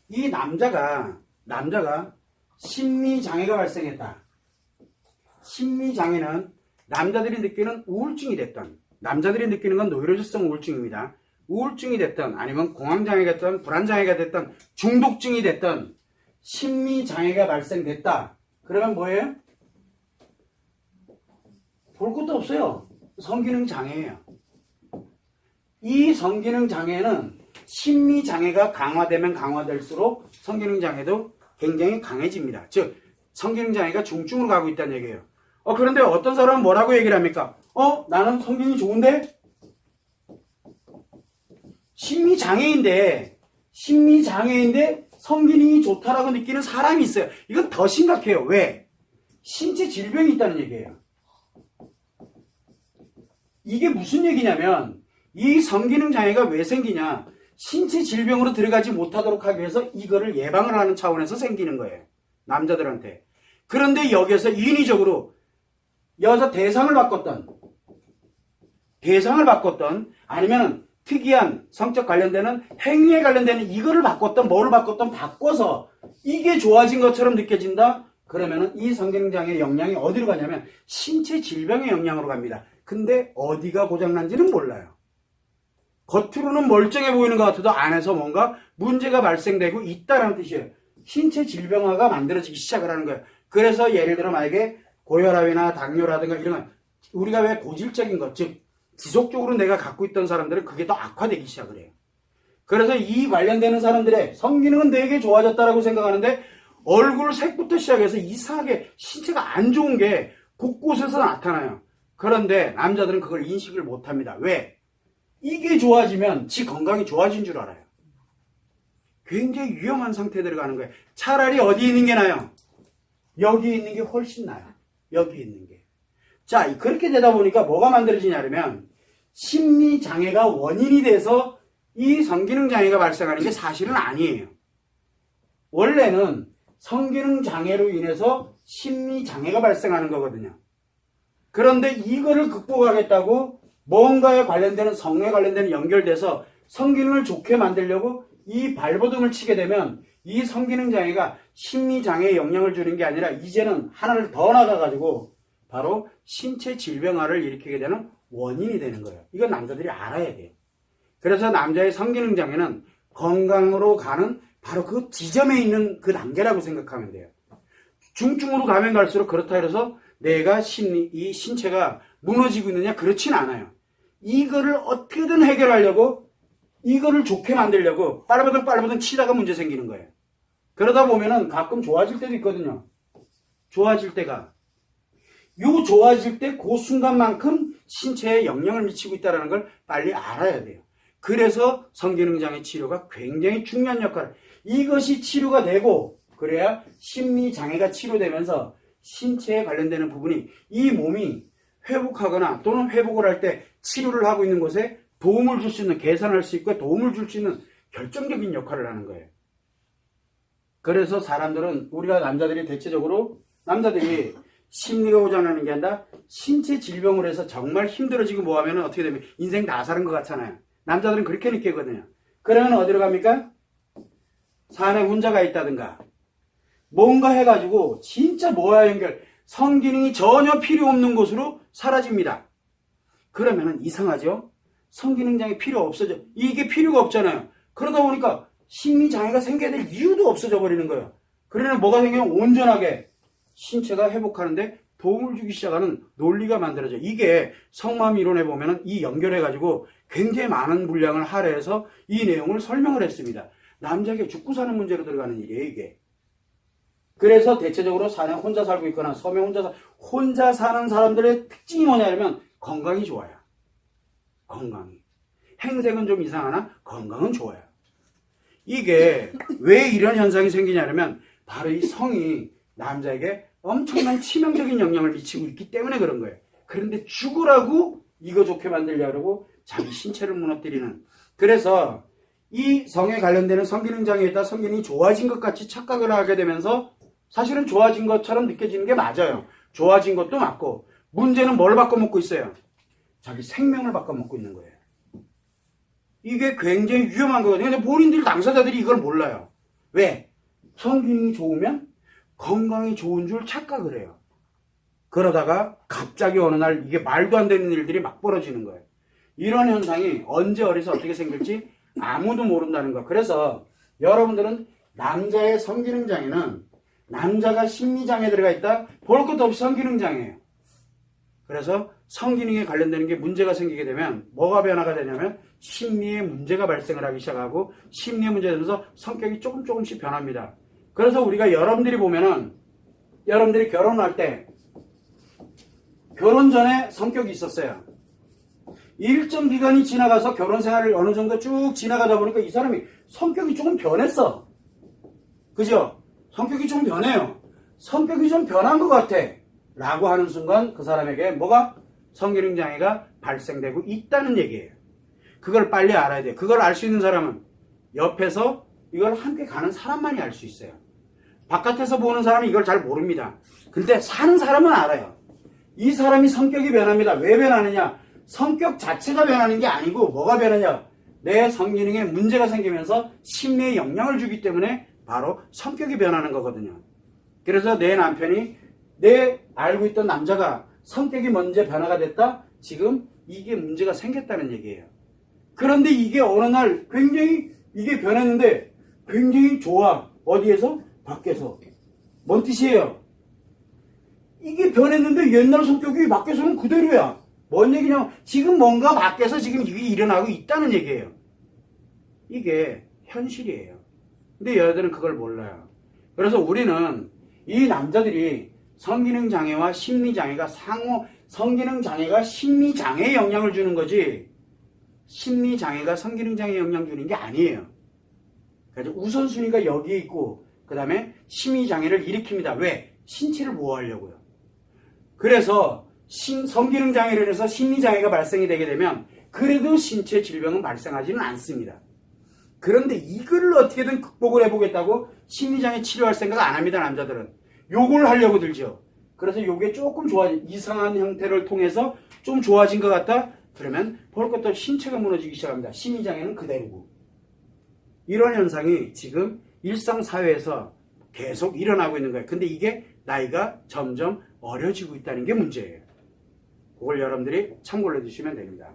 이 남자가 심리장애가 발생했다. 심리장애는 남자들이 느끼는 우울증이 됐던, 남자들이 느끼는 건 노이로제성 우울증입니다. 우울증이 됐던, 아니면 공황장애가 됐던, 불안장애가 됐던, 중독증이 됐던 심리장애가 발생됐다. 그러면 뭐예요? 볼 것도 없어요. 성기능장애예요. 이 성기능장애는 심리장애가 강화되면 강화될수록 성기능장애도 굉장히 강해집니다. 즉 성기능장애가 중증으로 가고 있다는 얘기예요. 그런데 어떤 사람은 뭐라고 얘기를 합니까? 나는 성기능이 좋은데? 심리장애인데 성기능이 좋다라고 느끼는 사람이 있어요. 이건 더 심각해요. 왜? 신체 질병이 있다는 얘기예요. 이게 무슨 얘기냐면 이 성기능장애가 왜 생기냐? 신체 질병으로 들어가지 못하도록 하기 위해서 이거를 예방을 하는 차원에서 생기는 거예요. 남자들한테. 그런데 여기에서 인위적으로 여자 대상을 바꿨던 아니면 특이한 성적 관련되는 행위에 관련되는 이거를 바꿨던 뭐를 바꿨던 바꿔서 이게 좋아진 것처럼 느껴진다? 그러면은 이 성기능장애의 영향이 어디로 가냐면 신체 질병의 영향으로 갑니다. 근데 어디가 고장난지는 몰라요. 겉으로는 멀쩡해 보이는 것 같아도 안에서 뭔가 문제가 발생되고 있다는 뜻이에요. 신체 질병화가 만들어지기 시작을 하는 거예요. 그래서 예를 들어 만약에 고혈압이나 당뇨라든가 이런 건 우리가 왜 고질적인 것, 즉 지속적으로 내가 갖고 있던 사람들은 그게 더 악화되기 시작을 해요. 그래서 이 관련되는 사람들의 성기능은 되게 좋아졌다라고 생각하는데 얼굴 색부터 시작해서 이상하게 신체가 안 좋은 게 곳곳에서 나타나요. 그런데 남자들은 그걸 인식을 못합니다. 왜? 이게 좋아지면 지 건강이 좋아진 줄 알아요. 굉장히 위험한 상태에 들어가는 거예요. 차라리 어디 있는 게 나아요? 여기 있는 게 훨씬 나아요. 여기 있는 게. 자, 그렇게 되다 보니까 뭐가 만들어지냐면 심리장애가 원인이 돼서 이 성기능장애가 발생하는 게 사실은 아니에요. 원래는 성기능장애로 인해서 심리장애가 발생하는 거거든요. 그런데 이거를 극복하겠다고 뭔가에 관련되는 성에 관련되는 연결돼서 성기능을 좋게 만들려고 이 발버둥을 치게 되면 이 성기능장애가 심리장애에 영향을 주는 게 아니라 이제는 하나를 더 나가가지고 바로 신체 질병화를 일으키게 되는 원인이 되는 거예요. 이건 남자들이 알아야 돼요. 그래서 남자의 성기능장애는 건강으로 가는 바로 그 지점에 있는 그 단계라고 생각하면 돼요. 중증으로 가면 갈수록 그렇다 해서 내가 이 신체가 무너지고 있느냐? 그렇진 않아요. 이거를 어떻게든 해결하려고 이거를 좋게 만들려고 빨바등 치다가 문제 생기는 거예요. 그러다 보면은 가끔 좋아질 때도 있거든요. 좋아질 때 그 순간만큼 신체에 영향을 미치고 있다는 걸 빨리 알아야 돼요. 그래서 성기능장애 치료가 굉장히 중요한 역할을, 이것이 치료가 되고 그래야 심리장애가 치료되면서 신체에 관련되는 부분이 이 몸이 회복하거나 또는 회복을 할 때 치료를 하고 있는 곳에 도움을 줄 수 있는, 개선할 수 있고 도움을 줄 수 있는 결정적인 역할을 하는 거예요. 그래서 사람들은, 우리가 남자들이 대체적으로 남자들이 심리가 고장나는 게 아니라 신체 질병으로 해서 정말 힘들어지고 뭐하면 어떻게 되면 인생 다 사는 것 같잖아요. 남자들은 그렇게 느끼거든요. 그러면 어디로 갑니까? 산에 혼자가 있다든가 뭔가 해가지고 진짜 뭐야 연결, 성기능이 전혀 필요 없는 곳으로 사라집니다. 그러면은 이상하죠? 성기능장애 필요 없어져. 이게 필요가 없잖아요. 그러다 보니까 심리장애가 생겨야 될 이유도 없어져 버리는 거예요. 그러면 뭐가 생기면 온전하게 신체가 회복하는데 도움을 주기 시작하는 논리가 만들어져요. 이게 성마음 이론에 보면은 이 연결해가지고 굉장히 많은 분량을 할애해서 이 내용을 설명을 했습니다. 남자에게 죽고 사는 문제로 들어가는 일이에요, 이게. 그래서 대체적으로 산에 혼자 살고 있거나 섬에 혼자 사는 사람들의 특징이 뭐냐면 건강이 좋아요. 건강이. 행색은 좀 이상하나 건강은 좋아요. 이게 왜 이런 현상이 생기냐면 바로 이 성이 남자에게 엄청난 치명적인 영향을 미치고 있기 때문에 그런 거예요. 그런데 죽으라고 이거 좋게 만들려고 자기 신체를 무너뜨리는. 그래서 이 성에 관련되는 성기능장애에 따라 성기능이 좋아진 것 같이 착각을 하게 되면서 사실은 좋아진 것처럼 느껴지는 게 맞아요. 좋아진 것도 맞고, 문제는 뭘 바꿔먹고 있어요? 자기 생명을 바꿔먹고 있는 거예요. 이게 굉장히 위험한 거거든요. 근데 본인들 당사자들이 이걸 몰라요. 왜? 성기능이 좋으면 건강이 좋은 줄 착각을 해요. 그러다가 갑자기 어느 날 이게 말도 안 되는 일들이 막 벌어지는 거예요. 이런 현상이 언제 어디서 어떻게 생길지 아무도 모른다는 거. 그래서 여러분들은 남자의 성기능장애는 남자가 심리장애 들어가 있다? 볼 것도 없이 성기능장애예요. 그래서 성기능에 관련되는 게 문제가 생기게 되면 뭐가 변화가 되냐면 심리에 문제가 발생을 하기 시작하고 심리에 문제가 되면서 성격이 조금씩 변합니다. 그래서 우리가 여러분들이 보면은 여러분들이 결혼할 때 결혼 전에 성격이 있었어요. 일정 기간이 지나가서 결혼 생활을 어느 정도 쭉 지나가다 보니까 이 사람이 성격이 조금 변했어. 그죠? 성격이 좀 변해요. 성격이 좀 변한 것 같아. 라고 하는 순간 그 사람에게 뭐가? 성기능장애가 발생되고 있다는 얘기예요. 그걸 빨리 알아야 돼요. 그걸 알 수 있는 사람은 옆에서 이걸 함께 가는 사람만이 알 수 있어요. 바깥에서 보는 사람은 이걸 잘 모릅니다. 근데 사는 사람은 알아요. 이 사람이 성격이 변합니다. 왜 변하느냐? 성격 자체가 변하는 게 아니고 뭐가 변하냐? 내 성기능에 문제가 생기면서 심리에 영향을 주기 때문에 바로 성격이 변하는 거거든요. 그래서 내 남편이 내 알고 있던 남자가 성격이 먼저 변화가 됐다? 지금 이게 문제가 생겼다는 얘기예요. 그런데 이게 어느 날 굉장히 이게 변했는데 굉장히 좋아. 어디에서? 밖에서. 뭔 뜻이에요? 이게 변했는데 옛날 성격이 밖에서는 그대로야. 뭔 얘기냐? 지금 뭔가 밖에서 지금 이게 일어나고 있다는 얘기예요. 이게 현실이에요. 근데 여자들은 그걸 몰라요. 그래서 우리는 이 남자들이 성기능장애와 심리장애가 성기능장애가 심리장애에 영향을 주는 거지 심리장애가 성기능장애에 영향 주는 게 아니에요. 그래서 우선순위가 여기에 있고 그 다음에 심리장애를 일으킵니다. 왜? 신체를 보호하려고요. 그래서 성기능장애로 인해서 심리장애가 발생이 되게 되면 그래도 신체 질병은 발생하지는 않습니다. 그런데 이걸 어떻게든 극복을 해보겠다고 심리장애 치료할 생각 안 합니다. 남자들은. 요걸 하려고 들죠. 그래서 요게 조금 이상한 형태를 통해서 좀 좋아진 것 같다? 그러면 볼 것도 신체가 무너지기 시작합니다. 심리장애는 그대로고. 이런 현상이 지금 일상사회에서 계속 일어나고 있는 거예요. 근데 이게 나이가 점점 어려지고 있다는 게 문제예요. 그걸 여러분들이 참고를 해주시면 됩니다.